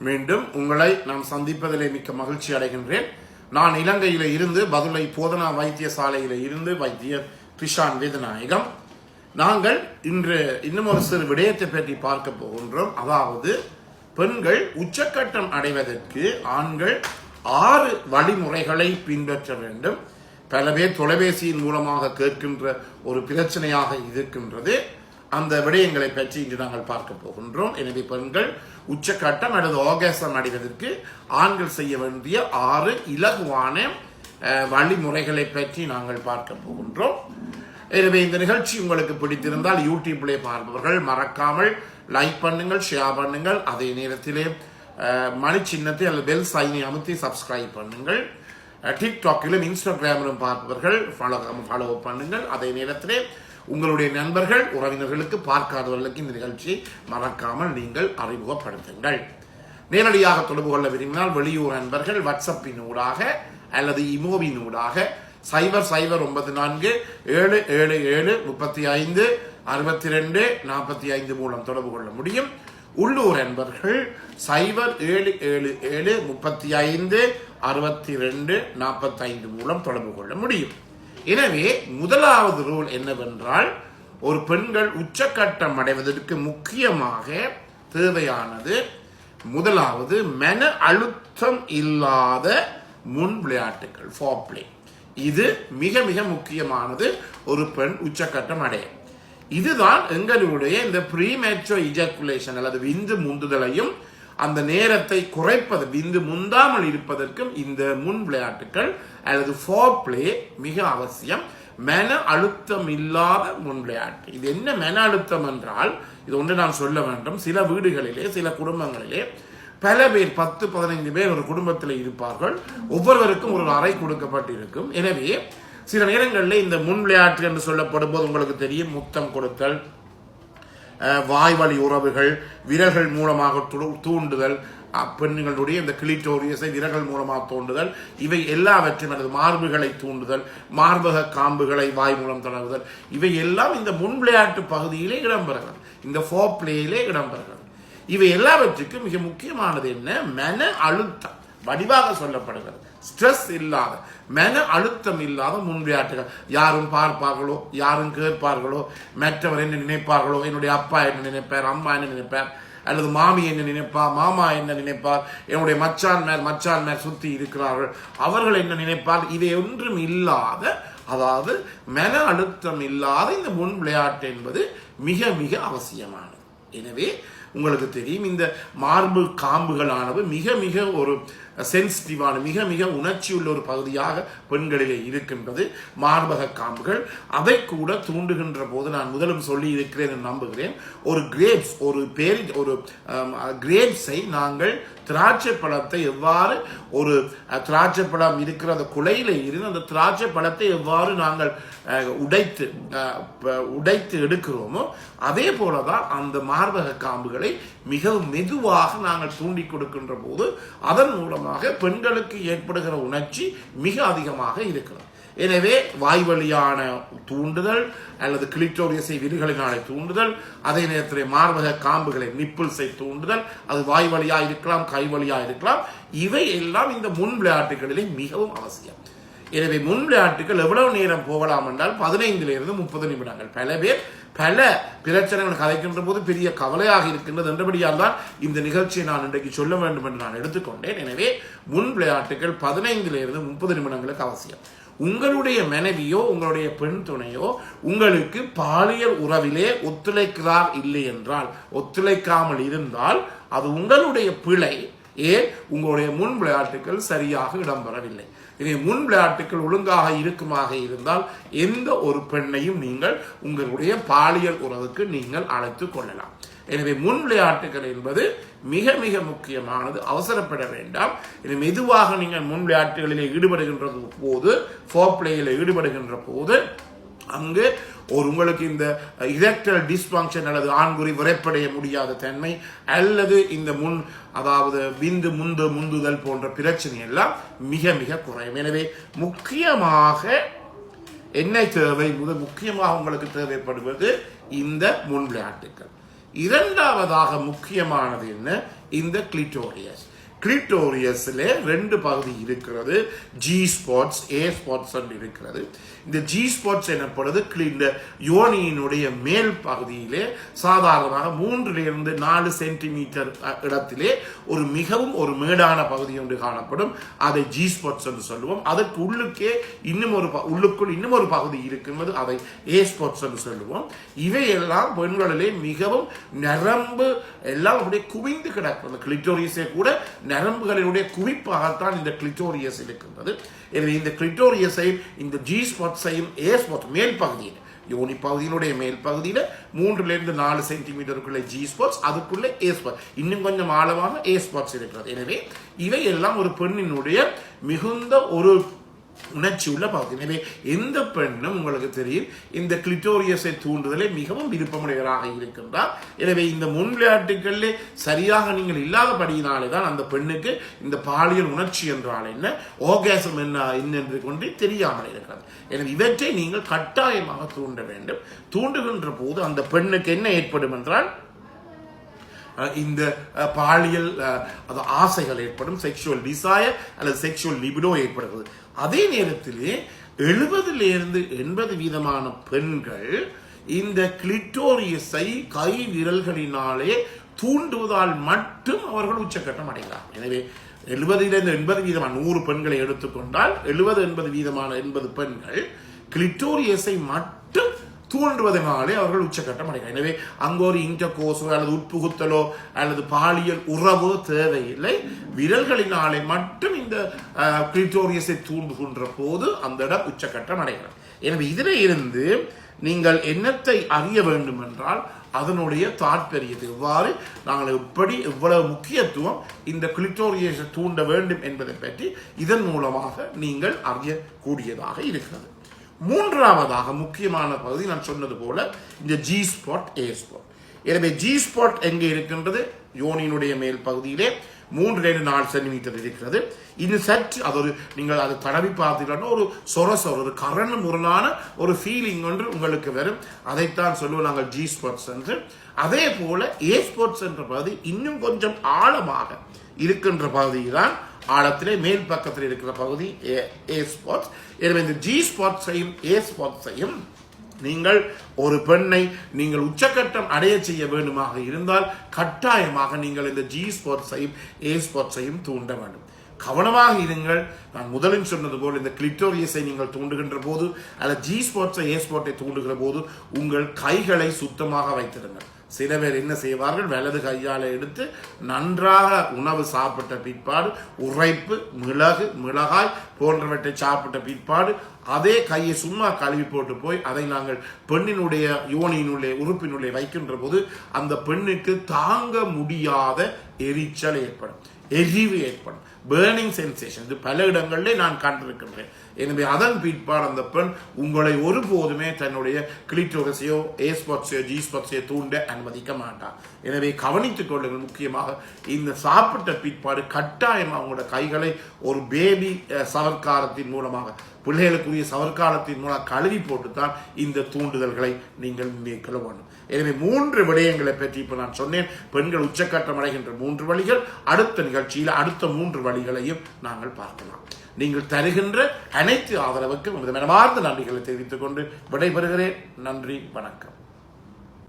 மீண்டும் உங்களை நான் சந்திப்பதிலே மிக்க மகிழ்ச்சி அடைகின்றேன். நான் இலங்கையில இருந்து பதுளை போதனா வைத்தியசாலையில இருந்து வைத்தியர் கிருஷான் வேதநாயகம். நாங்கள் இன்று இன்னும் ஒரு சிறு விடயத்தை பற்றி பார்க்க போகின்றோம். அதாவது பெண்கள் உச்சக்கட்டம் அடைவதற்கு ஆண்கள் 6 வழிமுறைகளை பின்பற்ற வேண்டும். பல பேர் தொலைபேசியின் மூலமாக கேட்கின்ற ஒரு பிரச்சனையாக இருக்கின்றது. அந்த விடயங்களை பற்றி இன்று நாங்கள் பார்க்க போகின்றோம். எனவே பெண்கள் உச்சக்கட்டம் அல்லது ஆர்காசம் அடைவதற்கு ஆண்கள் செய்ய வேண்டிய 6 இலகுவான வழிமுறைகளை பற்றி நாங்கள் பார்க்க போகின்றோம். எனவே இந்த நிகழ்ச்சி உங்களுக்கு பிடித்திருந்தால் யூடியூப்லே பார்ப்பவர்கள் மறக்காமல் லைக் பண்ணுங்கள், ஷேர் பண்ணுங்கள். அதே நேரத்திலே மணி சின்னத்தை அல்லது பெல் சைனை அமுத்தி சப்ஸ்கிரைப் பண்ணுங்கள். டிக்டாக்கிலும் இன்ஸ்டாகிராமிலும் பார்ப்பவர்கள் ஃபாலோ பண்ணுங்கள். அதே நேரத்திலே உங்களுடைய நண்பர்கள் உறவினர்களுக்கு பார்க்காதவர்களுக்கு இந்த நிகழ்ச்சியை மறக்காமல் நீங்கள் அறிமுகப்படுத்துங்கள். நேரடியாக தொடர்பு கொள்ள விரும்பினால் வெளியூர் நண்பர்கள் வாட்ஸ்அப்பின் ஊடாக அல்லது இமோவின் ஊடாக 007477356245 மூலம் தொடர்பு கொள்ள முடியும். உள்ளூர் நண்பர்கள் 0777356245 மூலம் தொடர்பு கொள்ள முடியும். எனவே முதலாவது ரூல் என்னவென்றால், ஒரு பெண்கள் உச்சக்கட்டம் அடைவதற்கு முக்கியமாக தேவையானது முதலாவது மன அழுத்தம் இல்லாத முன் விளையாட்டுகள், ஃபோர்ப்ளே. இது மிக மிக முக்கியமானது ஒரு பெண் உச்சக்கட்டம் அடைய. இதுதான் எங்களுடைய இந்த ப்ரீமேச்சுர் இஜாக்குலேஷன் அல்லது விந்து முந்துதலையும் அந்த நேரத்தை குறைப்பது, விந்து முந்தாமல் இருப்பதற்கும் இந்த முன் விளையாட்டுகள் அல்லது ஃபோர்ப்ளே மிக அவசியம். மன அழுத்தம் இல்லாத முன் விளையாட்டு. இது என்ன மன அழுத்தம் என்றால், இது ஒன்று நான் சொல்ல வேண்டும். சில வீடுகளிலே, சில குடும்பங்களிலே பல பேர் 10-15 பேர் ஒரு குடும்பத்தில் இருப்பார்கள். ஒவ்வொருவருக்கும் ஒரு அறை கொடுக்கப்பட்டிருக்கும். எனவே சில நேரங்களில் இந்த முன் விளையாட்டு என்று சொல்லப்படும் போது உங்களுக்கு தெரியும், முத்தம் கொடுத்தல், வாய்வழி உறவுகள், விரல்கள் மூலமாக தூண்டுதல், பெண்களுடைய இந்த கிளிட்டோரியஸை விரல்கள் மூலமாக தூண்டுதல், இவை எல்லாவற்றையும் அல்லது மார்புகளை தூண்டுதல், மார்பக காம்புகளை வாய் மூலம் தொடங்குதல், இவை எல்லாம் இந்த முன் விளையாட்டு பகுதியிலே இடம்பெறுகிறது, இந்த ஃபோர்ப்ளேயிலே இடம்பெறுகிறது. இவை எல்லாவற்றுக்கும் மிக முக்கியமானது என்ன? மன அழுத்தம். வடிவாக சொல்லப்படுகிறது, ஸ்ட்ரெஸ் இல்லாத, மன அழுத்தம் இல்லாத முன் விளையாட்டுகள். யாரும் பார்ப்பார்களோ, யாரும் கேட்பார்களோ, மற்றவர் என்ன நினைப்பார்களோ, என்னுடைய அப்பா என்ன நினைப்பார், அம்மா என்ன நினைப்பார், அல்லது மாமி என்ன நினைப்பார், மாமா என்ன நினைப்பார், என்னுடைய மச்சான் மேல் சுத்தி இருக்கிறார்கள், அவர்கள் என்ன நினைப்பார், இவை ஒன்றும் இல்லாத, அதாவது மன அழுத்தம் இல்லாத இந்த முன் விளையாட்டு என்பது மிக மிக அவசியமானது. எனவே உங்களுக்கு தெரியும், இந்த மார்பு காம்புகளானது மிக மிக ஒரு சென்சிட்டிவான, மிக மிக உணர்ச்சி உள்ள ஒரு பகுதியாக பெண்களிலே இருக்கின்றது மார்பக காம்புகள். அதை கூட தூண்டுகின்ற போது நான் முதலும் சொல்லி இருக்கிறேன் என்று நம்புகிறேன். ஒரு கிரேப்ஸை நாங்கள் திராட்சை பழத்தை எவ்வாறு, ஒரு திராட்சை பழம் இருக்கிற அந்த குலையில இருந்து அந்த திராட்சை பழத்தை எவ்வாறு நாங்கள் உடைத்து எடுக்கிறோமோ அதே போலதான் அந்த மார்பக காம்புகளை மிகவும் மெதுவாக நாங்கள் தூண்டி கொடுக்கின்ற போது அதன் மூலமாக பெண்களுக்கு ஏற்படுகிற உணர்ச்சி மிக அதிகமாக இருக்கிறது. எனவே வாய்வழியான தூண்டுதல் அல்லது கிளிட்டோரியஸை விரிகளினாலே தூண்டுதல், அதே நேரத்தில் மார்பக காம்புகளை நிப்பிள்ஸை தூண்டுதல், அது வாய் வழியா இருக்கலாம், கை வழியா இருக்கலாம். இவை எல்லாம் இந்த முன் விளையாட்டுகளிலே மிகவும் அவசியம். எனவே முன் விளையாட்டுகள் எவ்வளவு நேரம் போகலாம் என்றால் 15 to 30 நிமிடங்கள். பல பேர் பல பிரச்சனைகள் கதைக்கின்ற போது பெரிய கவலையாக இருக்கின்றது. என்றபடியால் தான் இந்த நிகழ்ச்சியை நான் இன்றைக்கு சொல்ல வேண்டும் என்று நான் எடுத்துக்கொண்டேன். எனவே முன் விளையாட்டுகள் 15 to 30 நிமிடங்களுக்கு அவசியம். உங்களுடைய மனைவியோ உங்களுடைய பெண் துணையோ உங்களுக்கு பாலியல் உறவிலே ஒத்துழைக்கிறார் இல்லை என்றால், ஒத்துழைக்காமல் இருந்தால் அது உங்களுடைய பிழை. ஏன்? உங்களுடைய முன் விளையாட்டுகள் சரியாக இடம்பெறவில்லை. இதை முன் விளையாட்டுகள் ஒழுங்காக இருக்குமாக இருந்தால் எந்த ஒரு பெண்ணையும் நீங்கள் உங்களுடைய பாலியல் உறவுக்கு நீங்கள் அழைத்துக் கொள்ளலாம். எனவே முன் விளையாட்டுகள் என்பது மிக மிக முக்கியமானது. அவசரப்பட வேண்டாம். இது மெதுவாக நீங்கள் முன் விளையாட்டுகளிலே ஈடுபடுகின்ற போது, ஃபோர்ப்ளேயில் ஈடுபடுகின்ற போது அங்கு உங்களுக்கு இந்த இரெக்டல் டிஸ்பங்க்ஷன் அல்லது ஆண்குறி விரைப்படைய முடியாத தன்மை அல்லது இந்த அதாவது விந்து முந்துதல் போன்ற பிரச்சனை எல்லாம் மிக மிக குறையும். எனவே முக்கியமாக என்ன தேவை? முக்கியமாக உங்களுக்கு தேவைப்படுவது இந்த முன் விளையாட்டுகள். இரண்டாவதாக முக்கியமானது என்ன? இந்த கிளிட்டோரியஸ். கிளிட்டோரியஸ்ல 2 பகுதி இருக்கிறது. ஜி ஸ்பாட்ஸ், ஏ ஸ்பாட்ஸ் இருக்கிறது. இந்த ஜி ஸ்பாட்ஸ் எனப்படுது இந்த யோனியினுடைய மேல் பகுதியிலே சாதாரணமாக 3-4 சென்டிமீட்டர் இடத்திலே மிகவும் ஒரு மேடான பகுதி ஒன்று காணப்படும். அதை ஜி ஸ்பாட்ஸ் என்று சொல்லுவோம். அதற்கு உள்ளுக்கே உள்ளுக்குள் இன்னும் ஒரு பகுதி இருக்கின்றது. அதை ஏ ஸ்பாட்ஸ் என்று சொல்லுவோம். இவையெல்லாம் பெண்களிலே மிகவும் நரம்பு எல்லாம் அப்படியே குவிந்து கிடக்கும். அந்த கிளிட்டோரியஸே கூட நரம்புகளினுடைய குவிப்பாகத்தான் இந்த கிளிட்டோரியஸ் இருக்கின்றது. எனவே இந்த கிளிட்டோரியஸை இந்த ஜி ஸ்பாட்ஸையும் ஏ ஸ்பாட் மேல் பகுதியில், யோனி பகுதியினுடைய மேல் பகுதியில் 3-4 சென்டிமீட்டருக்குள்ள ஜி ஸ்பாட்ஸ், அதுக்குள்ள ஏ ஸ்பாட், இன்னும் கொஞ்சம் ஆழமாக ஏ ஸ்பாட்ஸ் இருக்கிறது. எனவே இவை எல்லாம் ஒரு பெண்ணினுடைய மிகுந்த ஒரு உணர்ச்சி உள்ள பகுதி. எனவே எந்த பெண்ணும் உங்களுக்கு தெரியும் இந்த கிளிட்டோரியஸை தூண்டுதலை மிகவும் விருப்பமுடையவராக இருக்கின்றார். எனவே இந்த முன் விளையாட்டுகளிலே சரியாக நீங்கள் இல்லாதபடியினாலே தான் அந்த பெண்ணுக்கு இந்த பாலியல் உணர்ச்சி என்றால் என்ன, ஓர்காசம் என்ன என்று கொண்டு தெரியாமல் இருக்கிறது. எனவே இவற்றை நீங்கள் கட்டாயமாக தூண்ட வேண்டும். தூண்டுகின்ற போது அந்த பெண்ணுக்கு என்ன ஏற்படும் என்றால் இந்த பாலியல் ஆசைகள் ஏற்படும், செக்ஷுவல் டிசையர் அல்லது செக்ஷுவல் லிபிடோ ஏற்படுகிறது. அதே நேரத்திலே 70-80% பெண்கள் இந்த கிளிட்டோரியஸை கை விரல்களினாலே தூண்டுவதால் மட்டும் அவர்கள் உச்சக்கட்டம் அடைகிறார். எனவே 70-80% 100 பெண்களை எடுத்துக்கொண்டால் 70-80% பெண்கள் கிளிட்டோரியஸை மட்டும் தூண்டுவதனாலே அவர்கள் உச்சக்கட்டம் அடைகிறார். எனவே அங்கு ஒரு இன்டர்கோர்ஸோ அல்லது உட்புகுத்தலோ அல்லது பாலியல் உறவோ தேவையில்லை. விரல்களினாலே மட்டும் இந்த கிளிட்டோரியஸை தூண்டுகின்ற போது அந்த இடம் உச்சக்கட்டம் அடைகிறது. எனவே இதில் இருந்து நீங்கள் என்னத்தை அறிய வேண்டும் என்றால் அதனுடைய தாற்பயத்தை எவ்வாறு நாங்கள் எவ்வளவு முக்கியத்துவம் இந்த கிளிட்டோரியஸை தூண்ட வேண்டும் என்பதை பற்றி இதன் மூலமாக நீங்கள் அறியக்கூடியதாக இருக்கிறது. மூன்றாவதாக முக்கியமான பகுதி நான் சொன்னது போல இந்த ஜி ஸ்பாட், ஏ ஸ்பாட். எனவே ஜி ஸ்பாட் எங்கே இருக்கின்றது? யோனியினுடைய மேல் பகுதியிலே 3-4 சென்டிமீட்டர் இருக்கிறது. இது சற்று நீங்கள் அதை தடவி பார்த்தீங்கன்னா ஒரு ஒரு கரண முரணான ஒரு ஃபீலிங் ஒன்று உங்களுக்கு வரும். அதைத்தான் சொல்லுவோம் நாங்கள் ஜி ஸ்பாட்ஸ் என்று. அதே போல ஏ ஸ்பாட்ஸ் என்ற பகுதி இன்னும் கொஞ்சம் ஆழமாக இருக்கின்ற பகுதிதான், ஆழத்திலே மேல் பக்கத்தில் இருக்கிற பகுதி ஏ ஸ்பாட்ஸ். எனவே இந்த ஜி ஸ்பாட்ஸையும் ஏ ஸ்பாட்ஸையும் நீங்கள் ஒரு பெண்ணை நீங்கள் உச்சக்கட்டம் அடைய செய்ய வேண்டுமாக இருந்தால் கட்டாயமாக நீங்கள் இந்த ஜி ஸ்பாட்ஸையும் ஏ ஸ்பாட்ஸையும் தூண்ட வேண்டும். கவனமாக இருங்கள். நான் முதலில் சொன்னது போல் இந்த கிளிட்டோரியஸை நீங்கள் தூண்டுகின்ற போது அல்லது ஜி ஸ்பாட்ஸை ஏ ஸ்பாட்டை தூண்டுகிற போது உங்கள் கைகளை சுத்தமாக வைத்திருங்கள். சில பேர் என்ன செய்வார்கள், வலது கையால் எடுத்து நன்றாக உணவு சாப்பிட்ட பிற்பாடு உரைப்பு, மிளகாய் போன்றவற்றை சாப்பிட்ட பிற்பாடு அதே கையை சும்மா கழுவி போட்டு போய் அதை நாங்கள் பெண்ணினுடைய யோனியினுள்ளே உறுப்பினுள்ளே வைக்கின்ற போது அந்த பெண்ணுக்கு தாங்க முடியாத எரிச்சல் ஏற்படும், எரிவு ஏற்படும், பேர்னிங் சென்சேஷன். இது பல இடங்களிலே நான் கண்டிருக்கின்றேன். எனவே அதன் பிற்பாடு அந்த பெண் உங்களை ஒருபோதுமே தன்னுடைய கிளிட்டோரிஸையோ ஏ ஸ்பாட்ஸையோ ஜி ஸ்பாட்ஸையோ தூண்ட அனுமதிக்க மாட்டார். எனவே கவனித்துக் கொள்ளுங்கள். முக்கியமாக இந்த சாப்பிட்ட பிற்பாடு கட்டாயமாக உங்களோட கைகளை ஒரு பேபி சவர்க்காரத்தின் மூலமாக, பிள்ளைகளுக்குரிய சவர்க்காலத்தின் மூலம் கழுவி போட்டுத்தான் இந்த தூண்டுதல்களை நீங்கள் மேற்கொள்ள வேண்டும். எனவே 3 விடயங்களை பற்றி இப்ப நான் சொன்னேன். பெண்கள் உச்சக்கட்டம் அடைகின்ற 3 வழிகள். அடுத்த நிகழ்ச்சியில் அடுத்த 3 வழிகளையும் நாங்கள் பார்க்கலாம். நீங்கள் தருகின்ற அனைத்து ஆதரவுக்கும் மனமார்ந்த நன்றிகளை தெரிவித்துக் கொண்டு விடைபெறுகிறேன். நன்றி, வணக்கம்.